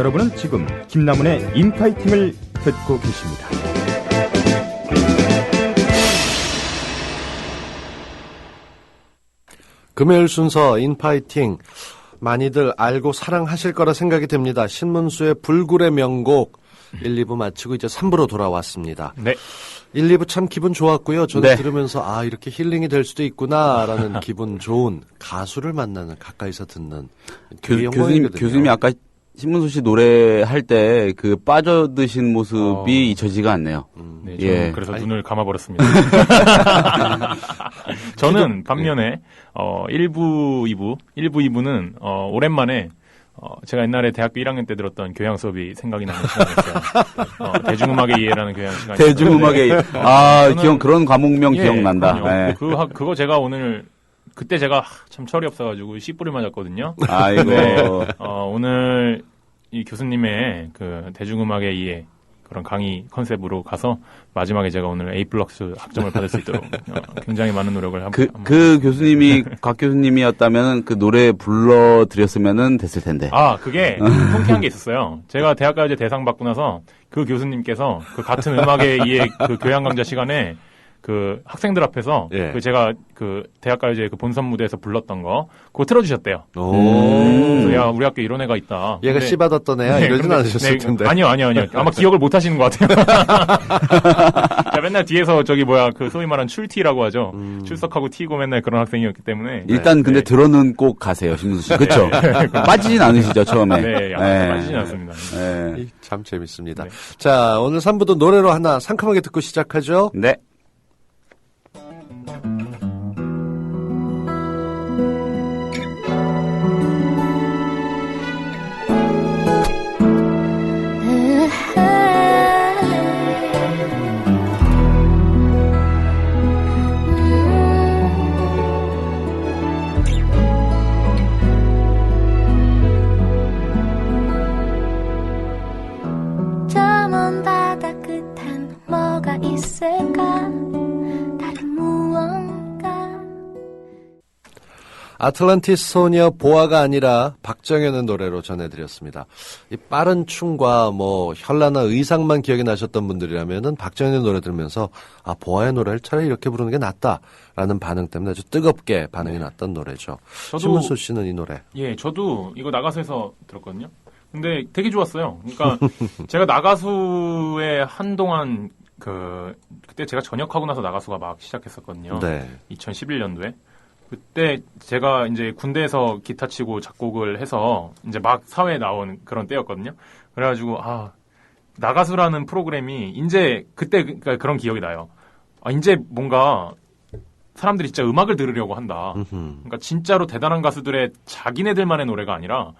여러분은 지금 김남훈의 인파이팅을 듣고 계십니다. 금요일 순서 인파이팅, 많이들 알고 사랑하실 거라 생각이 됩니다. 신문수의 불굴의 명곡 1, 2부 마치고 이제 3부로 돌아왔습니다. 네. 1, 2부 참 기분 좋았고요. 저도 네. 들으면서 이렇게 힐링이 될 수도 있구나라는 기분 좋은 가수를 만나는, 가까이서 듣는 교수님이 아까 신문수 씨 노래할 때 그 빠져드신 모습이 잊혀지지가 않네요. 네, 저는 예. 그래서 눈을 감아버렸습니다. 저는 반면에 1부, 2부는 오랜만에 제가 옛날에 대학교 1학년 때 들었던 교양 수업이 생각이 나는 시간이었어요. 대중음악의 이해라는 교양 시간이. 대중음악의 기억, 그런 과목명 기억난다. 네. 그거 제가 오늘 그때 제가 참 철이 없어가지고 씨뿔을 맞았거든요. 아이고. 네. 오늘 이 교수님의 그 대중음악의 이해 그런 강의 컨셉으로 가서 마지막에 제가 오늘 A+ 학점을 받을 수 있도록 굉장히 많은 노력을 하고. 그 교수님이 곽 교수님이었다면 그 노래 불러드렸으면은 됐을 텐데. 그게 통쾌한 게 있었어요. 제가 대학가요제 대상 받고 나서 그 교수님께서 그 같은 음악의 이해 그 교양 강좌 시간에 그 학생들 앞에서 예. 그 제가 그 대학가요제 그 본선 무대에서 불렀던 거 그거 틀어주셨대요. 오. 야, 우리 학교 이런 애가 있다. 얘가 근데- 씨받았던 애야? 이러진 않으셨을 텐데. 아니요. 아마 기억을 못 하시는 것 같아요. 야, 맨날 뒤에서 그 소위 말하는 출티라고 하죠. 출석하고 튀고 맨날 그런 학생이었기 때문에. 일단 근데 들어는 꼭 가세요, 신문수 씨. 그쵸? 빠지진 않으시죠, 처음에. 네, 빠지진 않습니다. 네. 참 재밌습니다. 네. 자, 오늘 3부도 노래로 하나 상큼하게 듣고 시작하죠. 네. 저 먼 바다 끝엔 뭐가 있을까? 다른 무언가. 아틀란티스 소녀 보아가 아니라 박정현의 노래로 전해드렸습니다. 이 빠른 춤과 현란한 의상만 기억이 나셨던 분들이라면은 박정현의 노래 들으면서 보아의 노래를 차라리 이렇게 부르는 게 낫다라는 반응 때문에 아주 뜨겁게 반응이 났던 노래죠. 신문수 씨는 이 노래. 예, 저도 이거 나가수 해서 들었거든요. 근데 되게 좋았어요. 그러니까 제가 나가수에 한동안 그때 제가 전역하고 나서 나가수가 막 시작했었거든요. 네. 2011년도에. 그때 제가 이제 군대에서 기타 치고 작곡을 해서 이제 막 사회에 나온 그런 때였거든요. 그래가지고 나가수라는 프로그램이 이제 그때 그러니까 그런 기억이 나요. 이제 뭔가 사람들이 진짜 음악을 들으려고 한다. 그러니까 진짜로 대단한 가수들의 자기네들만의 노래가 아니라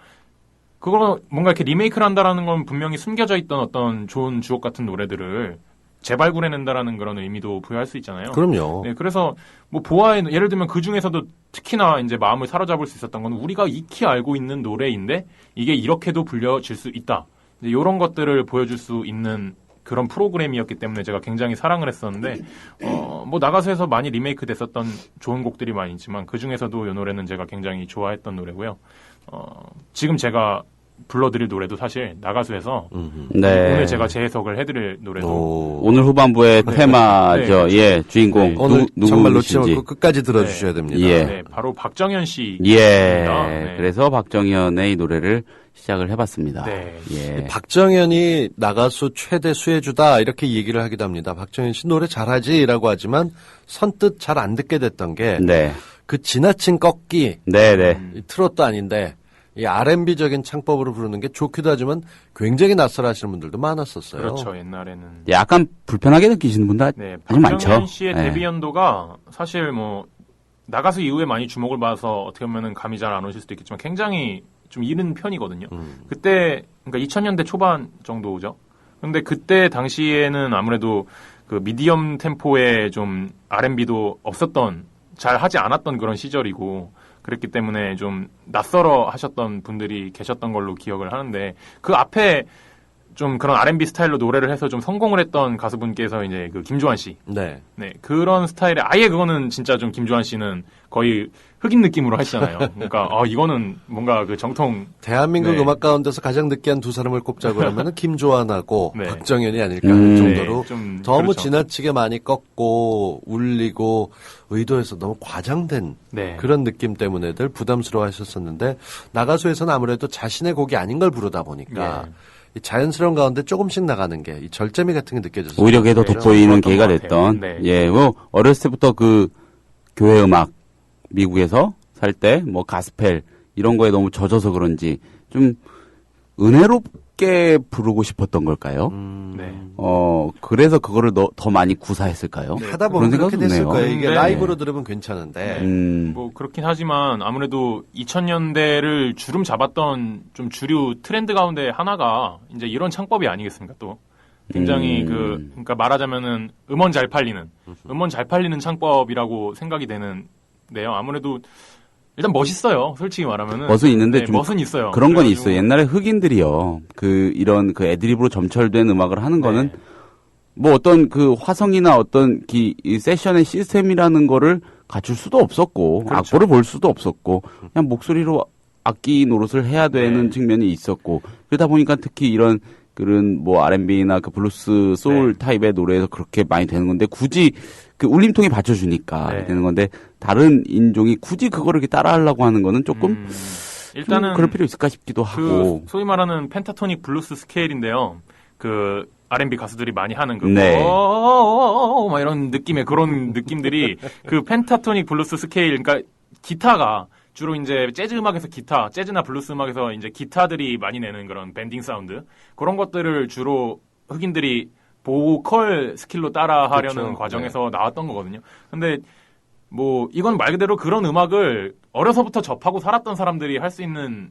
그거 뭔가 이렇게 리메이크를 한다라는 건 분명히 숨겨져 있던 어떤 좋은 주옥 같은 노래들을 재발굴해낸다라는 그런 의미도 부여할 수 있잖아요. 그럼요. 네, 그래서 보아의 예를 들면 그 중에서도 특히나 이제 마음을 사로잡을 수 있었던 건 우리가 익히 알고 있는 노래인데 이게 이렇게도 불려질 수 있다. 이제 이런 것들을 보여줄 수 있는 그런 프로그램이었기 때문에 제가 굉장히 사랑을 했었는데 나가수에서 많이 리메이크 됐었던 좋은 곡들이 많이 있지만 그 중에서도 이 노래는 제가 굉장히 좋아했던 노래고요. 지금 제가 불러드릴 노래도 사실 나가수에서 네. 오늘 제가 재해석을 해드릴 노래도 오늘 후반부의 테마죠. 네. 예, 주인공. 네. 오늘 정말 놓치지 누구신지. 말고 끝까지 들어주셔야 됩니다. 예. 네, 바로 박정현 씨. 예. 네. 그래서 박정현의 이 노래를 시작을 해봤습니다. 네. 예. 박정현이 나가수 최대 수혜주다 이렇게 얘기를 하기도 합니다. 박정현 씨 노래 잘하지라고 하지만 선뜻 잘 안 듣게 됐던 게 그 네. 지나친 꺾기, 네. 이 트로트 아닌데 이 R&B적인 창법으로 부르는 게 좋기도 하지만 굉장히 낯설어하시는 분들도 많았었어요. 그렇죠. 옛날에는. 약간 불편하게 느끼시는 분들 네, 아주 많죠. 박정현 씨의 네. 데뷔 연도가 사실 나가수 이후에 많이 주목을 받아서 어떻게 보면은 감이 잘 안 오실 수도 있겠지만 굉장히 좀 이른 편이거든요. 그때 그러니까 2000년대 초반 정도죠. 근데 그때 당시에는 아무래도 그 미디엄 템포의 좀 R&B도 없었던 잘 하지 않았던 그런 시절이고 그랬기 때문에 좀 낯설어 하셨던 분들이 계셨던 걸로 기억을 하는데 그 앞에 좀 그런 R&B 스타일로 노래를 해서 좀 성공을 했던 가수분께서 이제 그 김조한 씨. 네. 네, 그런 스타일의 아예 그거는 진짜 좀 김조한 씨는 거의 흑인 느낌으로 하시잖아요. 그러니까 이거는 뭔가 그 정통 대한민국 네. 음악 가운데서 가장 느끼한 두 사람을 꼽자고 하면은 김조한하고 네. 박정현이 아닐까 할 정도로 네, 좀 너무 그렇죠. 지나치게 많이 꺾고 울리고 의도해서 너무 과장된 네. 그런 느낌 때문에들 부담스러워 하셨었는데 나가수에서는 아무래도 자신의 곡이 아닌 걸 부르다 보니까 예. 이 자연스러운 가운데 조금씩 나가는 게 이 절제미 같은 게 느껴졌어요. 오히려 그게 더 돋보이는 좋았던 계기가 것 같아요. 됐던. 네. 예, 뭐 어렸을 때부터 그 교회 음악 미국에서 살 때 뭐 가스펠 이런 거에 너무 젖어서 그런지 좀 은혜롭게 부르고 싶었던 걸까요? 네. 그래서 그거를 더 많이 구사했을까요? 하다 보면 그런 그렇게 생각도 됐을 드네요. 거예요. 이게 네. 라이브로 들으면 괜찮은데 뭐 그렇긴 하지만 아무래도 2000년대를 주름 잡았던 좀 주류 트렌드 가운데 하나가 이제 이런 창법이 아니겠습니까? 또 굉장히 그러니까 말하자면은 음원 잘 팔리는 창법이라고 생각이 되는데요. 아무래도 일단 멋있어요. 솔직히 말하면은 멋은 있는데 네, 좀 멋은 있어요. 그런 건 그래가지고 있어요. 옛날에 흑인들이요. 이런 애드립으로 점철된 음악을 하는 거는 네. 뭐 어떤 그 화성이나 어떤 이 세션의 시스템이라는 거를 갖출 수도 없었고 그렇죠. 악보를 볼 수도 없었고 그냥 목소리로 악기 노릇을 해야 되는 네. 측면이 있었고 그러다 보니까 특히 이런 그런 뭐 R&B나 그 블루스 소울 네. 타입의 노래에서 그렇게 많이 되는 건데 굳이 그 울림통이 받쳐주니까 네. 되는 건데 다른 인종이 굳이 그거를 이렇게 따라하려고 하는 거는 조금 일단은 좀 그럴 필요 있을까 싶기도 하고. 그 소위 말하는 펜타토닉 블루스 스케일인데요. 그 R&B 가수들이 많이 하는 그 네. 막 이런 느낌의 그런 느낌들이 그 펜타토닉 블루스 스케일 그러니까 기타가 주로 이제 재즈 음악에서 재즈나 블루스 음악에서 이제 기타들이 많이 내는 그런 밴딩 사운드 그런 것들을 주로 흑인들이 보컬 스킬로 따라 하려는 그렇죠. 과정에서 나왔던 거거든요. 근데 뭐 이건 말 그대로 그런 음악을 어려서부터 접하고 살았던 사람들이 할 수 있는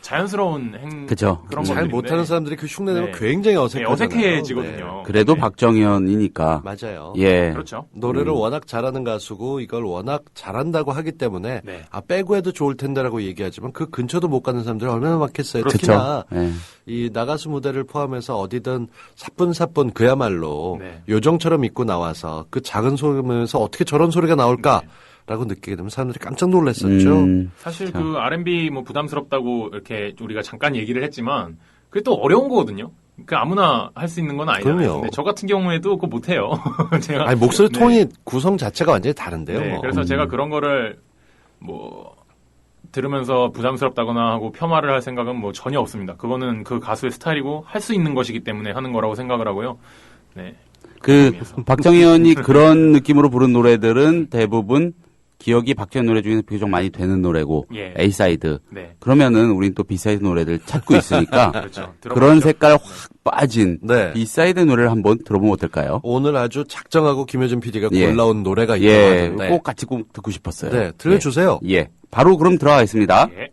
자연스러운 그쵸. 그런 잘 것들인데 못하는 사람들이 그 흉내내면 네. 굉장히 네, 어색하잖아요. 어색해지거든요. 그래도 네. 박정현이니까. 맞아요. 예. 그렇죠. 노래를 워낙 잘하는 가수고 이걸 워낙 잘한다고 하기 때문에 네. 빼고 해도 좋을 텐데라고 얘기하지만 그 근처도 못 가는 사람들이 얼마나 많겠어요. 그렇죠. 특히나 예. 이 나가수 무대를 포함해서 어디든 사뿐사뿐 그야말로 네. 요정처럼 입고 나와서 그 작은 소리면서 어떻게 저런 소리가 나올까라고 느끼게 되면 사람들이 깜짝 놀랐었죠. 사실 그 R&B 뭐 부담스럽다고 이렇게 우리가 잠깐 얘기를 했지만 그게 또 어려운 거거든요. 그 아무나 할 수 있는 건 아니잖아요. 그럼요. 근데 저 같은 경우에도 그거 못해요. 제가 아니 목소리 네. 톤이 구성 자체가 완전히 다른데요. 네, 뭐. 그래서 제가 그런 거를 뭐 들으면서 부담스럽다거나 하고 폄하를 할 생각은 뭐 전혀 없습니다. 그거는 그 가수의 스타일이고 할 수 있는 것이기 때문에 하는 거라고 생각을 하고요. 네. 박정현이 그런 느낌으로 부른 노래들은 대부분 기억이 박정현 노래 중에서 비교적 많이 되는 노래고 예. A-사이드. 네. 그러면은 우린 또 B-사이드 노래들 찾고 있으니까 그렇죠. 그런 들어봤죠. 색깔 확 빠진 네. B-사이드 노래를 한번 들어보면 어떨까요? 오늘 아주 작정하고 김효준 PD가 예. 골라온 노래가 있다고 예, 하던데. 꼭 같이 꼭 듣고 싶었어요. 네, 들려주세요. 예. 바로 그럼 들어가겠습니다. 예.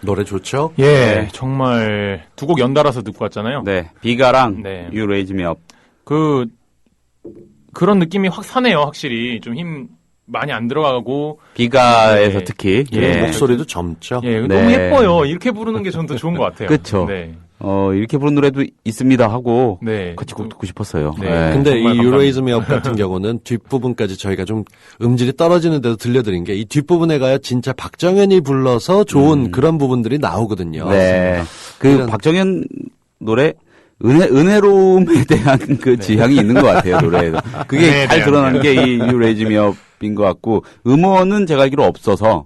노래 좋죠? 예, 정말 두 곡 연달아서 듣고 왔잖아요. 네. 비가랑 네. You Raise Me Up. 그런 느낌이 확 사네요, 확실히. 좀 많이 안 들어가고 비가에서 네. 특히 예. 목소리도 젊죠. 예, 네. 너무 예뻐요. 이렇게 부르는 게 저는 더 좋은 것 같아요. 그쵸. 네. 이렇게 부른 노래도 있습니다 하고 네. 같이 곡 듣고 싶었어요. 네. 근데 이 정말 감사합니다. 유로이즘의 업 같은 경우는 뒷부분까지 저희가 좀 음질이 떨어지는데도 들려드린 게 이 뒷부분에 가야 진짜 박정현이 불러서 좋은 그런 부분들이 나오거든요. 네. 그 이런- 박정현 노래 은혜로움에 대한 그 지향이 있는 것 같아요, 노래에서. 그게 네, 잘 네, 드러나는 게 이 유레이즘이 업인 것 같고, 음원은 제가 알기로 없어서,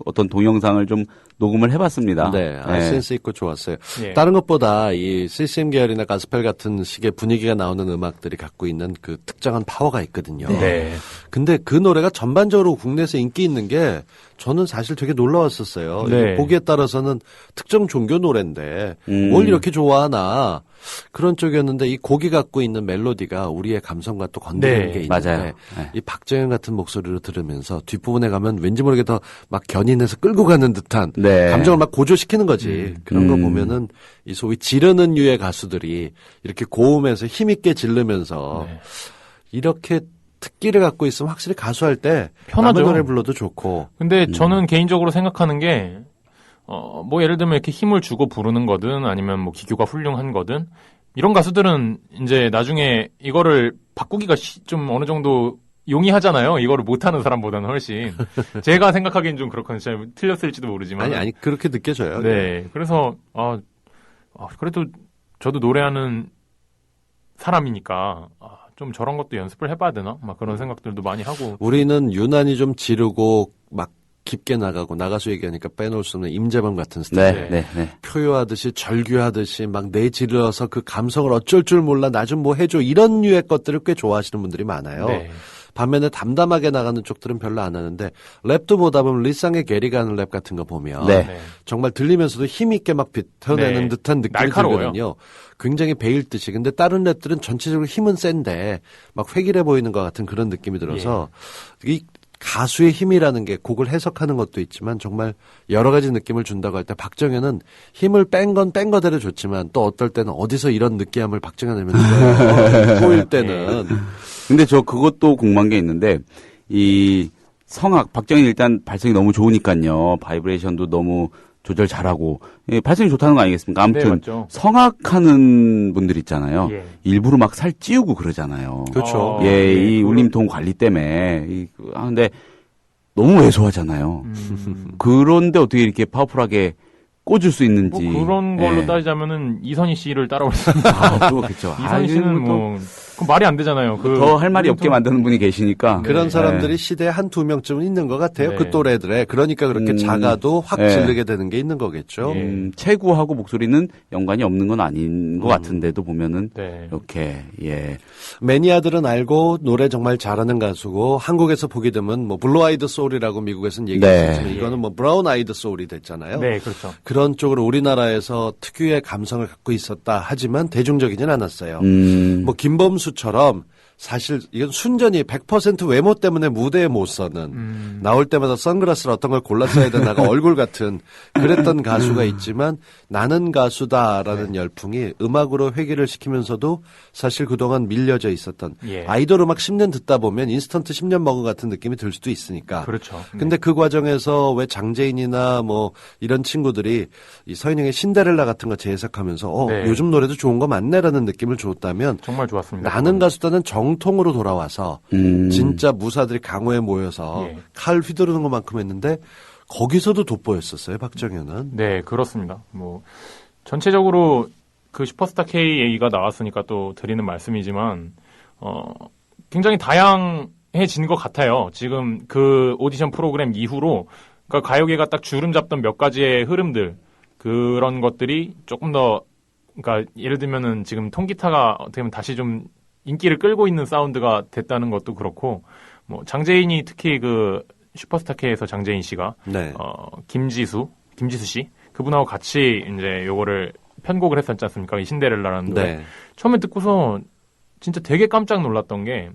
어떤 동영상을 좀 녹음을 해봤습니다. 네, 센스 있고 좋았어요. 예. 다른 것보다 이 CCM 계열이나 가스펠 같은 식의 분위기가 나오는 음악들이 갖고 있는 그 특정한 파워가 있거든요. 네. 근데 그 노래가 전반적으로 국내에서 인기 있는 게 저는 사실 되게 놀라웠었어요. 네. 보기에 따라서는 특정 종교 노래인데 음. 뭘 이렇게 좋아하나 그런 쪽이었는데 이 곡이 갖고 있는 멜로디가 우리의 감성과 또 건드리는 네, 게 있는데 맞아요. 네. 이 박정현 같은 목소리로 들으면서 뒷부분에 가면 왠지 모르게 더 막 견인해서 끌고 가는 듯한 네. 감정을 막 고조시키는 거지. 그런 거 음. 보면은 이 소위 지르는 유의 가수들이 이렇게 고음에서 힘있게 지르면서 네. 이렇게 특기를 갖고 있으면 확실히 가수할 때 편하죠. 남의 노래 불러도 좋고. 근데 저는 개인적으로 생각하는 게, 뭐 예를 들면 이렇게 힘을 주고 부르는 거든 아니면 뭐 기교가 훌륭한 거든 이런 가수들은 이제 나중에 이거를 바꾸기가 좀 어느 정도 용이하잖아요. 이거를 못하는 사람보다는 훨씬. 제가 생각하기엔 좀 그렇거든요. 제가 틀렸을지도 모르지만. 아니 그렇게 느껴져요. 네. 그래서, 그래도 저도 노래하는 사람이니까, 좀 저런 것도 연습을 해봐야 되나? 막 그런 생각들도 많이 하고. 우리는 유난히 좀 지르고 막 깊게 나가수 얘기하니까 빼놓을 수 없는 임재범 같은 스타일. 네. 표효하듯이 절규하듯이 막 내지르러서 그 감성을 어쩔 줄 몰라 나 좀 뭐 해줘 이런 류의 것들을 꽤 좋아하시는 분들이 많아요. 네. 반면에 담담하게 나가는 쪽들은 별로 안 하는데 랩도 보다 보면 리쌍의 게리가 하는 랩 같은 거 보면 네. 네. 정말 들리면서도 힘있게 막 비춰내는 네. 듯한 느낌이 날카로워요. 들거든요. 굉장히 베일듯이. 근데 다른 랩들은 전체적으로 힘은 센데 막 획일해 보이는 것 같은 그런 느낌이 들어서 예. 이 가수의 힘이라는 게 곡을 해석하는 것도 있지만 정말 여러 가지 느낌을 준다고 할 때 박정현은 힘을 뺀 건 뺀 거대로 좋지만 또 어떨 때는 어디서 이런 느끼함을 박정현이면 꼬일 때는 근데 저 그것도 궁금한 게 있는데, 이 성악, 박정현 일단 발성이 너무 좋으니까요. 바이브레이션도 너무 조절 잘하고, 발성이 좋다는 거 아니겠습니까? 아무튼, 네, 맞죠. 성악하는 분들 있잖아요. 예. 일부러 막 살 찌우고 그러잖아요. 그렇죠. 예, 네, 이 울림통 관리 때문에. 근데 너무 왜소하잖아요. 그런데 어떻게 이렇게 파워풀하게 꽂을 수 있는지. 뭐 그런 걸로 예. 따지자면은 이선희 씨를 따라올 수 있는. 그렇겠죠. 이선희 씨는 뭐, 그건 말이 안 되잖아요. 더 할 말이 없게 만드는 분이 계시니까. 그런 네. 사람들이 시대에 한두 명쯤은 있는 것 같아요. 네. 그 또래들의. 그러니까 그렇게 작아도 확 네. 지르게 되는 게 있는 거겠죠. 체구하고 목소리는 연관이 없는 건 아닌 것 같은데도 보면은 네. 이렇게 예. 매니아들은 알고 노래 정말 잘하는 가수고 한국에서 보게 되면 뭐 블루 아이드 소울이라고 미국에서는 얘기할 수 네. 있지만 이거는 뭐 브라운 아이드 소울이 됐잖아요. 네, 그렇죠. 그런 쪽으로 우리나라에서 특유의 감성을 갖고 있었다 하지만 대중적이진 않았어요. 뭐 김범수처럼 사실 이건 순전히 100% 외모 때문에 무대에 못 서는 나올 때마다 선글라스를 어떤 걸 골랐어야 되나가 얼굴 같은 그랬던 가수가 있지만 나는 가수다라는 열풍이 음악으로 회귀를 시키면서도 사실 그동안 밀려져 있었던 예. 아이돌 음악 10년 듣다 보면 인스턴트 10년 먹은 같은 느낌이 들 수도 있으니까. 그렇죠. 네. 근데 그 과정에서 왜 장재인이나 뭐 이런 친구들이 이 서인영의 신데렐라 같은 거 재해석하면서 네. 요즘 노래도 좋은 거 맞네라는 느낌을 줬다면 정말 좋았습니다. 나는 가수다는 정통으로 돌아와서 진짜 무사들이 강호에 모여서 예. 칼 휘두르는 것만큼 했는데 거기서도 돋보였었어요, 박정현은. 네, 그렇습니다. 뭐 전체적으로 그 슈퍼스타 K 얘기가 나왔으니까 또 드리는 말씀이지만 굉장히 다양해진 것 같아요. 지금 그 오디션 프로그램 이후로 그러니까 가요계가 딱 주름 잡던 몇 가지의 흐름들 그런 것들이 조금 더 그러니까 예를 들면은 지금 통기타가 어떻게 보면 다시 좀 인기를 끌고 있는 사운드가 됐다는 것도 그렇고 뭐 장재인이 특히 그 슈퍼스타 K에서 장재인 씨가 네. 김지수 씨 그분하고 같이 이제 요거를 편곡을 했었지 않습니까? 이 신데렐라라는 노래. 네. 처음에 듣고서 진짜 되게 깜짝 놀랐던 게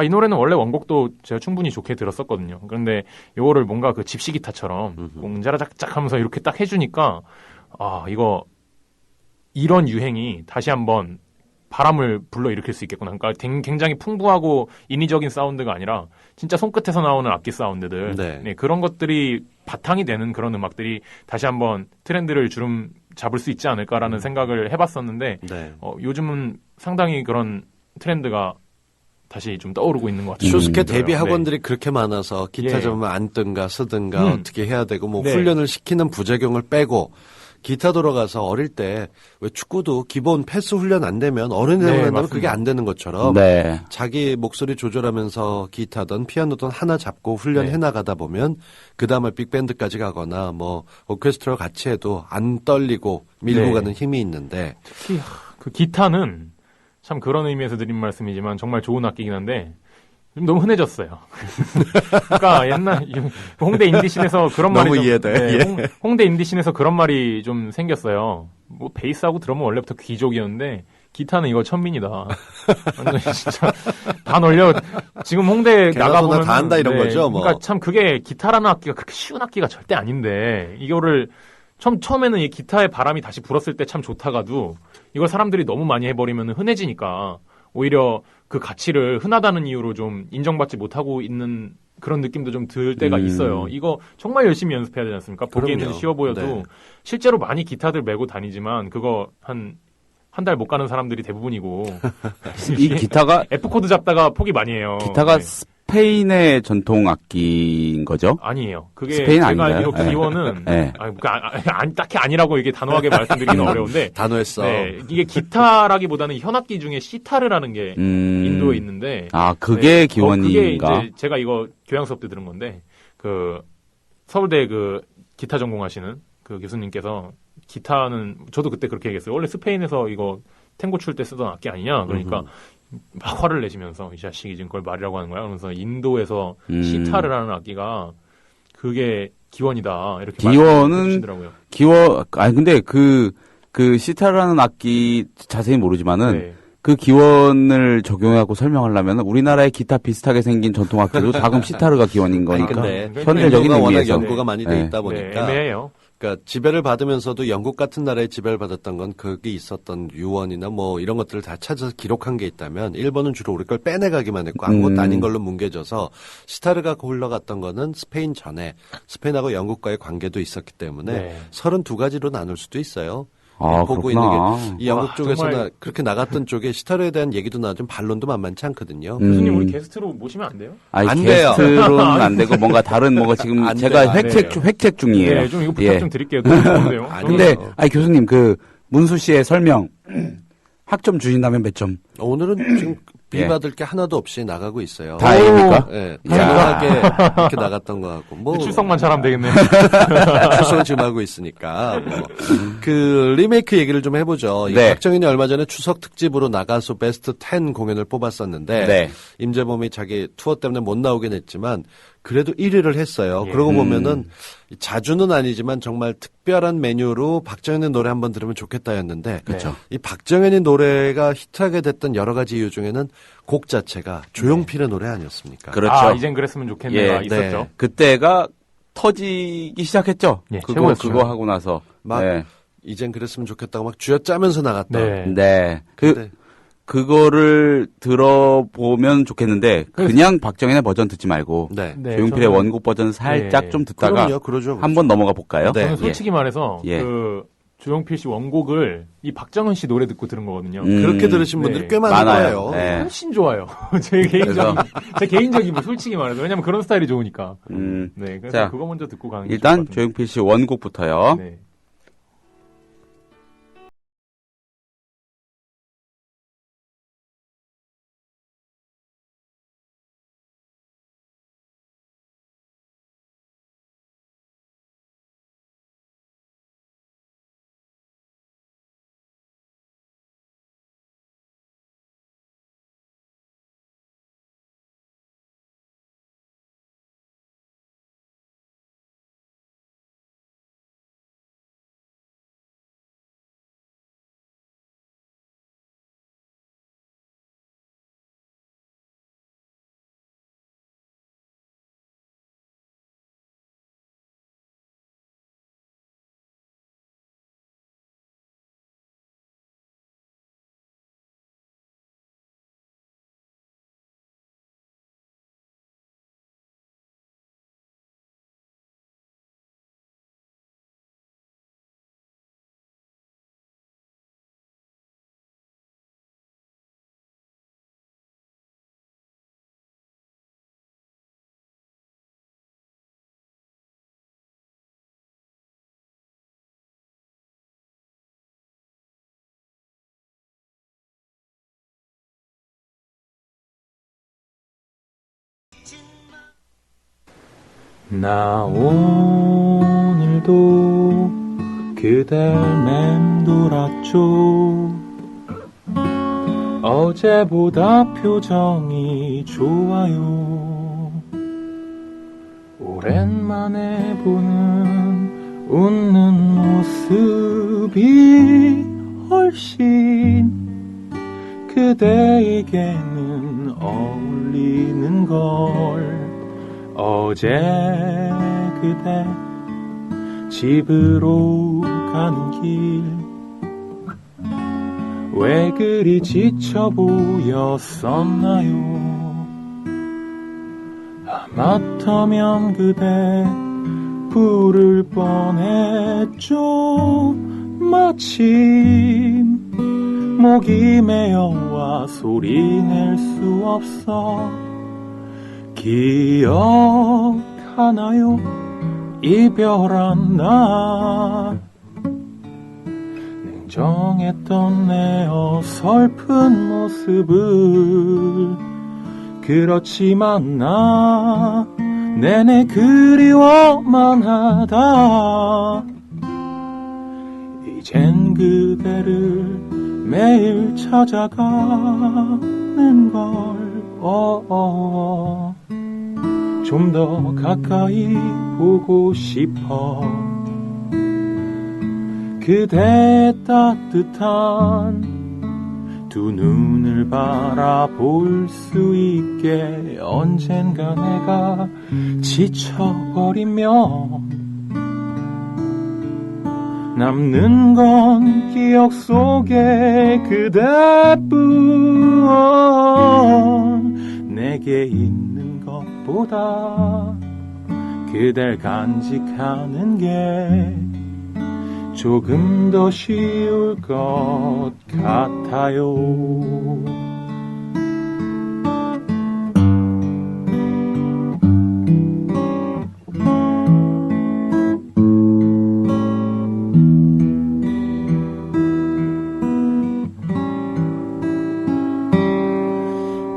이 노래는 원래 원곡도 제가 충분히 좋게 들었었거든요. 그런데 요거를 뭔가 그 집시 기타처럼 웅자라작작 하면서 이렇게 딱 해주니까 이거 이런 유행이 다시 한번 바람을 불러일으킬 수 있겠구나. 그러니까 굉장히 풍부하고 인위적인 사운드가 아니라 진짜 손끝에서 나오는 악기 사운드들. 네. 네, 그런 것들이 바탕이 되는 그런 음악들이 다시 한번 트렌드를 주름 잡을 수 있지 않을까라는 생각을 해봤었는데 네. 요즘은 상당히 그런 트렌드가 다시 좀 떠오르고 있는 것 같아요. 슈스케 데뷔 네. 학원들이 그렇게 많아서 기타 예. 잡으면 앉든가 쓰든가 어떻게 해야 되고 뭐 네. 훈련을 시키는 부작용을 빼고 기타 돌아가서 어릴 때 왜 축구도 기본 패스 훈련 안 되면 어른이 되고 네, 난 다음에 맞습니다. 그게 안 되는 것처럼 네. 자기 목소리 조절하면서 기타든 피아노든 하나 잡고 훈련해 네. 나가다 보면 그 다음에 빅밴드까지 가거나 뭐 오케스트라 같이 해도 안 떨리고 밀고 네. 가는 힘이 있는데 특히 그 기타는 참 그런 의미에서 드린 말씀이지만 정말 좋은 악기긴 한데 좀 너무 흔해졌어요. 그러니까 옛날 홍대 인디씬에서 그런 말이 너무 좀, 이해돼. 네, 예. 홍대 인디씬에서 그런 말이 좀 생겼어요. 뭐 베이스하고 드럼은 원래부터 귀족이었는데 기타는 이거 천민이다. 완전 진짜 다 널려. 지금 홍대 개나 나가 소나 보면 다 한다 이런 거죠, 뭐. 그러니까 참 그게 기타라는 악기가 그렇게 쉬운 악기가 절대 아닌데 이거를 처음에는 이 기타에 바람이 다시 불었을 때 참 좋다가도 이걸 사람들이 너무 많이 해버리면 흔해지니까 오히려 그 가치를 흔하다는 이유로 좀 인정받지 못하고 있는 그런 느낌도 좀 들 때가 있어요. 이거 정말 열심히 연습해야 되지 않습니까? 보기에는 그럼요. 쉬워 보여도 네. 실제로 많이 기타들 메고 다니지만 그거 한 달 못 가는 사람들이 대부분이고 이 기타가 F 코드 잡다가 포기 많이 해요. 기타가 네. 스페인의 전통 악기인 거죠? 아니에요. 그게 스페인 제가 아닌가요? 알기로 네. 기원은 네. 딱히 아니라고 이게 단호하게 말씀드리기는 어려운데 단호했어. 네, 이게 기타라기보다는 현악기 중에 시타르라는 게 인도에 있는데 아, 그게 그게 기원인가? 이제 제가 이거 교양 수업 때 들은 건데 그 서울대 그 기타 전공하시는 그 교수님께서 기타는 저도 그때 그렇게 얘기했어요. 원래 스페인에서 이거 탱고 출 때 쓰던 악기 아니냐? 그러니까 막 화를 내시면서 이 자식이 지금 그걸 말이라고 하는 거야. 그러면서 인도에서 시타르라는 악기가 그게 기원이다. 이렇게 기원은 말씀해주시더라고요. 아니, 근데 그 시타라는 악기 자세히 모르지만은 네. 그 기원을 적용하고 설명하려면 우리나라의 기타 비슷하게 생긴 전통 악기도 다금 시타르가 기원인 아니, 거니까. 근데 현대적인 인도가 워낙 의미에서. 연구가 많이 돼 네. 있다 네, 보니까 애매해요. 그러니까 지배를 받으면서도 영국 같은 나라에 지배를 받았던 건 거기 있었던 유언이나 뭐 이런 것들을 다 찾아서 기록한 게 있다면 일본은 주로 우리 걸 빼내가기만 했고 아무것도 아닌 걸로 뭉개져서 시타르가 흘러갔던 거는 스페인 전에 스페인하고 영국과의 관계도 있었기 때문에 네. 32가지로 나눌 수도 있어요. 아, 보고 그렇구나. 있는 게 이 영국 와, 쪽에서나 정말. 그렇게 나갔던 쪽에 시타르에 대한 얘기도 나좀 반론도 만만치 않거든요. 교수님 우리 게스트로 모시면 안 돼요? 아니, 안 돼요. 게스트로는 안 되고 뭔가 다른 뭐가 지금 안 제가 돼요. 획책 중이에요. 네, 좀 이거 부탁 예. 좀 드릴게요. 너무 좋은데요. 아니, 근데 그래요. 아니 교수님 그 문수 씨의 설명 학점 주신다면 몇 점? 오늘은 지금 예. 비받을 게 하나도 없이 나가고 있어요. 다행입니까? 예, 야. 단호하게 이렇게 나갔던 것 같고 뭐 출석만 잘하면 되겠네요. 추석을 지금 하고 있으니까 뭐. 그 리메이크 얘기를 좀 해보죠. 이 네. 박정현이 얼마 전에 추석 특집으로 나가서 베스트 10 공연을 뽑았었는데 네. 임재범이 자기 투어 때문에 못 나오긴 했지만 그래도 1위를 했어요. 예. 그러고 보면은 자주는 아니지만 정말 특별한 메뉴로 박정현의 노래 한번 들으면 좋겠다였는데 그렇죠. 이 박정현의 노래가 히트하게 됐던 여러 가지 이유 중에는 곡 자체가 조용필의 노래 아니었습니까? 그렇죠. 아, 이젠 그랬으면 좋겠네가 예, 있었죠. 네. 그때가 터지기 시작했죠. 예, 그거 최고였죠. 그거 하고 나서 막 네. 이젠 그랬으면 좋겠다고 막 쥐어짜면서 나갔던. 네. 네. 근데 그거를 들어보면 좋겠는데 그냥 박정현의 버전 듣지 말고 네. 네, 조용필의 저는- 원곡 버전 살짝 네. 좀 듣다가 그럼요, 그러죠. 한번 넘어가 볼까요? 네. 저는 솔직히 말해서 예. 그 조용필 씨 원곡을 이 박정현 씨 노래 듣고 들은 거거든요. 그렇게 들으신 네. 분들이 꽤 많을 많아요. 거예요. 네. 훨씬 좋아요. 제 개인적인 뭐 솔직히 말해서 왜냐면 그런 스타일이 좋으니까. 네, 그래서 자, 그거 먼저 듣고 가는 게 일단 좋을 것 같은데. 조용필 씨 원곡부터요. 네. 나 오늘도 그댈 맴돌았죠. 어제보다 표정이 좋아요. 오랜만에 보는 웃는 모습이 훨씬 그대에게는 어울리는 걸. 어제 그대 집으로 가는 길 왜 그리 지쳐 보였었나요? 하마터면 그대 부를 뻔했죠. 마침 목이 메어와 소리 낼 수 없어. 기억하나요? 이별한 날 냉정했던 내 어설픈 모습을 그렇지만 나 내내 그리워만 하다. 이젠 그대를 매일 찾아가는 걸 좀 더 가까이 보고 싶어. 그대의 따뜻한 두 눈을 바라볼 수 있게. 언젠가 내가 지쳐버리면 남는 건 기억 속에 그대뿐. 내게 있는 것보다 그댈 간직하는 게 조금 더 쉬울 것 같아요.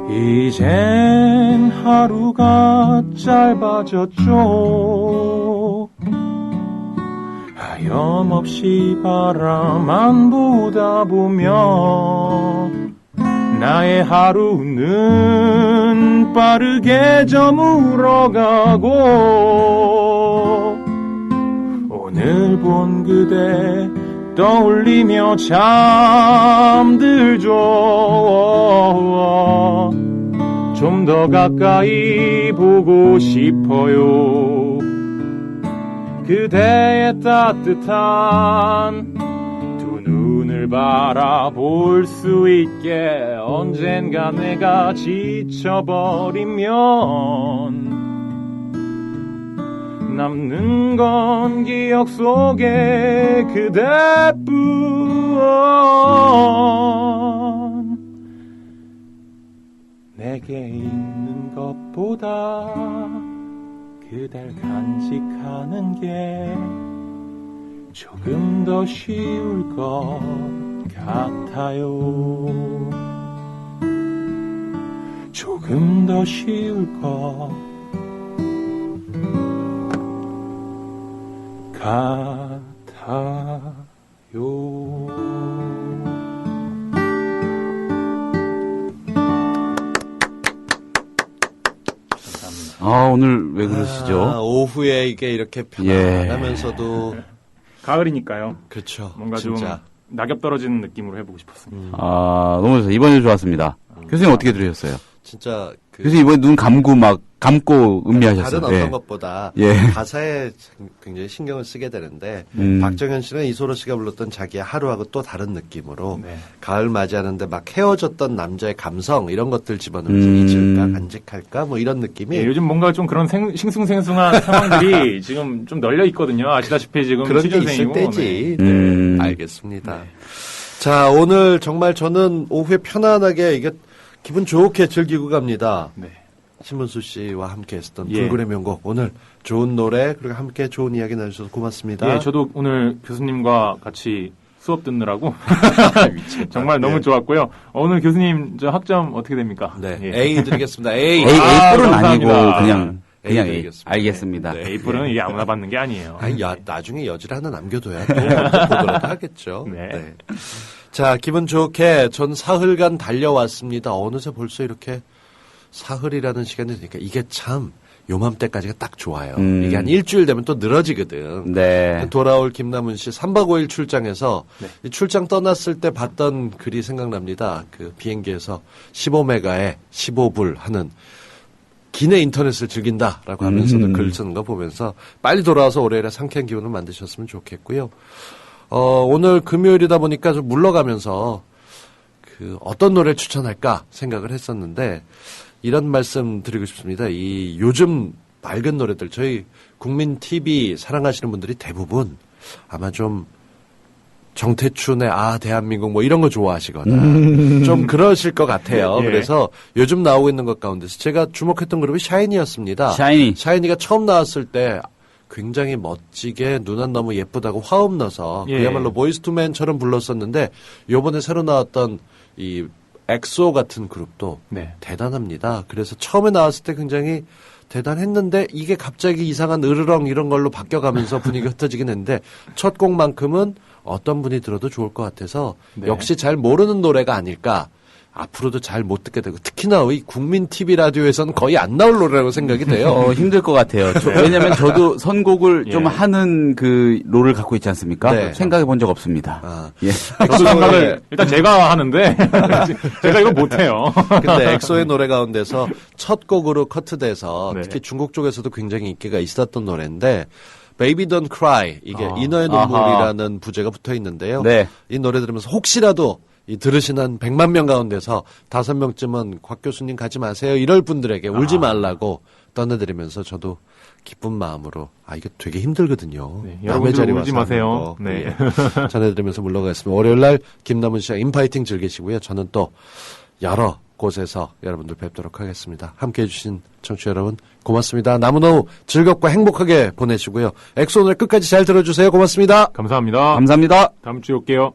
이젠 하루가 짧아졌죠. 하염없이 바라만 보다 보면 나의 하루는 빠르게 저물어가고 오늘 본 그대 떠올리며 잠들죠. 좀 더 가까이 보고 싶어요. 그대의 따뜻한 두 눈을 바라볼 수 있게. 언젠가 내가 지쳐버리면 남는 건 기억 속에 그대뿐. 내게 있는 것보다 그댈 간직하는 게 조금 더 쉬울 것 같아요. 조금 더 쉬울 것 같아요. 오늘 왜 그러시죠? 오후에 이게 이렇게 편안하면서도 가을이니까요. 그렇죠. 뭔가 진짜. 좀 낙엽 떨어지는 느낌으로 해보고 싶었습니다. 너무 좋아요. 이번에 좋았습니다. 교수님 어떻게 들으셨어요? 진짜 교수님 이번에 눈 감고 음미하셨어요. 다른 어떤 것보다 예. 가사에 굉장히 신경을 쓰게 되는데 박정현 씨는 이소라 씨가 불렀던 자기의 하루하고 또 다른 느낌으로 네. 가을 맞이하는데 막 헤어졌던 남자의 감성 이런 것들 집어넣으면서 잊을까 간직할까 뭐 이런 느낌이 예, 요즘 뭔가 좀 그런 싱숭생숭한 상황들이 지금 좀 널려 있거든요. 아시다시피 지금 그런 게 있을 취준생이고. 때지. 네. 네, 알겠습니다. 자, 오늘 정말 저는 오후에 편안하게 이게 기분 좋게 즐기고 갑니다. 네. 신문수 씨와 함께 했었던 예. 불굴의 명곡. 오늘 좋은 노래 그리고 함께 좋은 이야기 나누셔서 고맙습니다. 예, 저도 오늘 교수님과 같이 수업 듣느라고 정말 너무 좋았고요. 오늘 교수님 저 학점 어떻게 됩니까? 네. 예. A 드리겠습니다. A. A뿔은 감사합니다. 아니고 그냥 그냥 A. 드리겠습니다. 알겠습니다. 네. 에이플은 이게 아무나 받는 게 아니에요. 아니, 나중에 여지를 하나 남겨둬야 또 먼저 보더라도 하겠죠. 네. 자, 기분 좋게 전 사흘간 달려왔습니다. 어느새 벌써 이렇게 사흘이라는 시간이 되니까 이게 참 요맘때까지가 딱 좋아요. 이게 한 일주일 되면 또 늘어지거든. 네. 돌아올 김남은 씨 3박 5일 출장해서 이 출장 떠났을 때 봤던 글이 생각납니다. 그 비행기에서 15메가에 15불 하는 기내 인터넷을 즐긴다라고 하면서도 글 쓰는 거 보면서 빨리 돌아와서 월요일에 상쾌한 기분을 만드셨으면 좋겠고요. 오늘 금요일이다 보니까 좀 물러가면서 그 어떤 노래를 추천할까 생각을 했었는데 이런 말씀 드리고 싶습니다. 이 요즘 맑은 노래들 저희 국민 TV 사랑하시는 분들이 대부분 아마 좀 정태춘의 대한민국 뭐 이런 거 좋아하시거나 좀 그러실 것 같아요. 예. 그래서 요즘 나오고 있는 것 가운데서 제가 주목했던 그룹이 샤이니였습니다. 샤이니. 가 처음 나왔을 때 굉장히 멋지게 누난 너무 예쁘다고 화음 넣어서 예. 그야말로 보이스 투맨처럼 불렀었는데 요번에 새로 나왔던 이 엑소 같은 그룹도 네. 대단합니다. 그래서 처음에 나왔을 때 굉장히 대단했는데 이게 갑자기 이상한 으르렁 이런 걸로 바뀌어가면서 분위기가 흩어지긴 했는데 첫 곡만큼은 어떤 분이 들어도 좋을 것 같아서 네. 역시 잘 모르는 노래가 아닐까. 앞으로도 잘 못 듣게 되고 특히나 이 국민 TV 라디오에서는 거의 안 나올 노래라고 생각이 돼요. 힘들 것 같아요. 왜냐면 저도 선곡을 예. 좀 하는 그 롤을 갖고 있지 않습니까? 네. 생각해 본 적 없습니다. 예. 저도 생각을 일단 제가 하는데 제가 이거 못해요. 근데 엑소의 노래 가운데서 첫 곡으로 커트돼서 네. 특히 중국 쪽에서도 굉장히 인기가 있었던 노래인데 Baby Don't Cry 이게 인어의 아하. 눈물이라는 부제가 붙어 있는데요. 네. 이 노래 들으면서 혹시라도 이 들으시는 100만 명 가운데서 5명쯤은 곽 교수님 가지 마세요. 이럴 분들에게 울지 말라고 떠내드리면서 저도 기쁜 마음으로 이게 되게 힘들거든요. 네, 남의 여러분들 자리 울지 와서 마세요. 하는 거. 네. 예. 전해드리면서 물러가겠습니다. 월요일날 김남은 씨와 인파이팅 즐기시고요. 저는 또 여러 곳에서 여러분들 뵙도록 하겠습니다. 함께해 주신 청취자 여러분 고맙습니다. 남은 오후 즐겁고 행복하게 보내시고요. 엑소 오늘 끝까지 잘 들어주세요. 고맙습니다. 감사합니다. 감사합니다. 다음 주에 올게요.